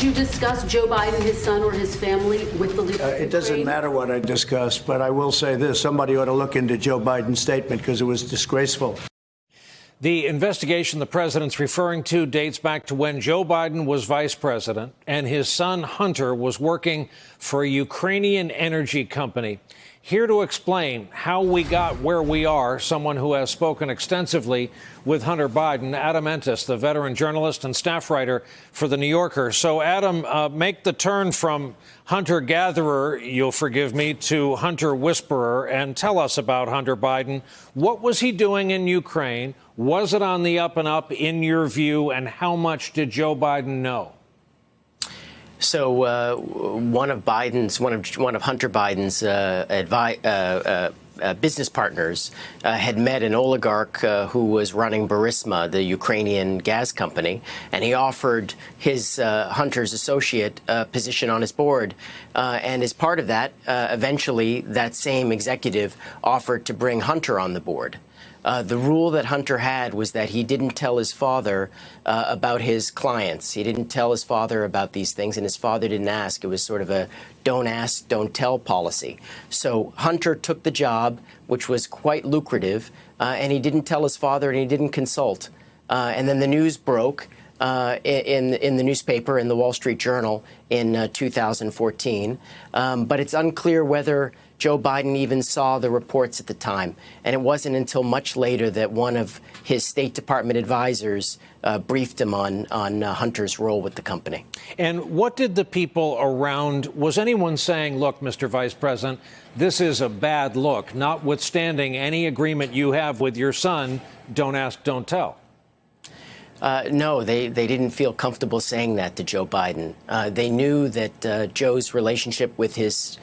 Did you discuss Joe Biden, his son, or his family with the leader? It doesn't matter what I discussed, but I will say this. Somebody ought to look into Joe Biden's statement because it was disgraceful. The investigation the president's referring to dates back to when Joe Biden was vice president and his son Hunter was working for a Ukrainian energy company. Here to explain how we got where we are, someone who has spoken extensively with Hunter Biden, Adam Entous, the veteran journalist and staff writer for The New Yorker. So, Adam, make the turn from hunter-gatherer, you'll forgive me, to hunter-whisperer, and tell us about Hunter Biden. What was he doing in Ukraine? Was it on the up and up, in your view, and how much did Joe Biden know? So one of Hunter Biden's business partners had met an oligarch who was running Burisma, the Ukrainian gas company, and he offered his Hunter's associate a position on his board. And as part of that, eventually that same executive offered to bring Hunter on the board. The rule that Hunter had was that he didn't tell his father about his clients. He didn't tell his father about these things, and his father didn't ask. It was sort of a don't ask, don't tell policy. So Hunter took the job, which was quite lucrative, and he didn't tell his father, and he didn't consult. And then the news broke in the newspaper, in the Wall Street Journal, in 2014. But it's unclear whether Joe Biden even saw the reports at the time. And it wasn't until much later that one of his State Department advisors briefed him on Hunter's role with the company. And what did the people around, was anyone saying, look, Mr. Vice President, this is a bad look, notwithstanding any agreement you have with your son, don't ask, don't tell? No, they didn't feel comfortable saying that to Joe Biden. They knew that Joe's relationship with his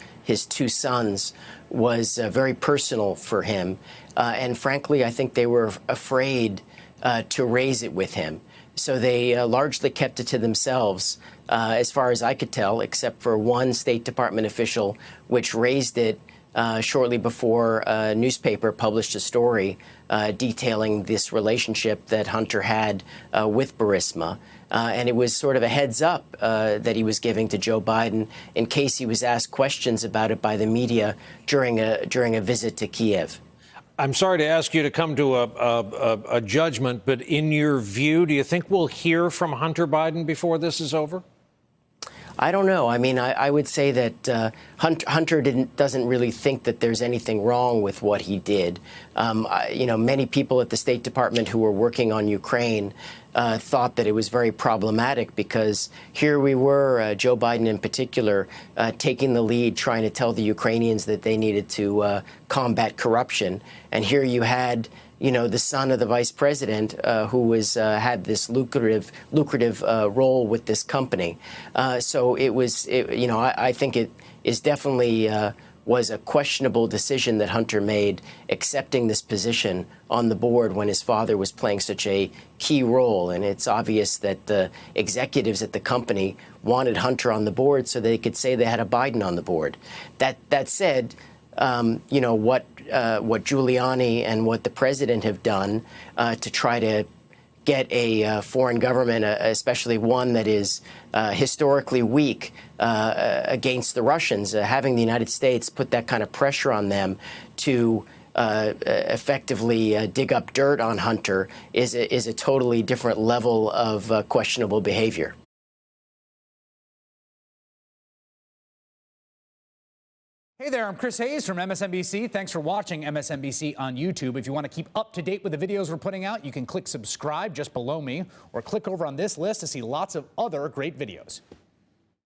two sons was very personal for him. And frankly, I think they were afraid to raise it with him. So they largely kept it to themselves, as far as I could tell, except for one State Department official, which raised it shortly before a newspaper published a story detailing this relationship that Hunter had with Burisma. And it was sort of a heads up that he was giving to Joe Biden in case he was asked questions about it by the media during a visit to Kiev. I'm sorry to ask you to come to a judgment, but in your view, do you think we'll hear from Hunter Biden before this is over? I don't know. I mean, I would say that Hunter doesn't really think that there's anything wrong with what he did. Many people at the State Department who were working on Ukraine thought that it was very problematic because here we were, Joe Biden in particular, taking the lead, trying to tell the Ukrainians that they needed to combat corruption. And here you had the son of the vice president who had this lucrative role with this company. So it was, I think it is definitely was a questionable decision that Hunter made, accepting this position on the board when his father was playing such a key role. And it's obvious that the executives at the company wanted Hunter on the board so they could say they had a Biden on the board. That said, what Giuliani and what the president have done to try to get a foreign government, especially one that is historically weak against the Russians, having the United States put that kind of pressure on them to effectively dig up dirt on Hunter is a totally different level of questionable behavior. Hey there, I'm Chris Hayes from MSNBC. Thanks for watching MSNBC on YouTube. If you want to keep up to date with the videos we're putting out, you can click subscribe just below me or click over on this list to see lots of other great videos.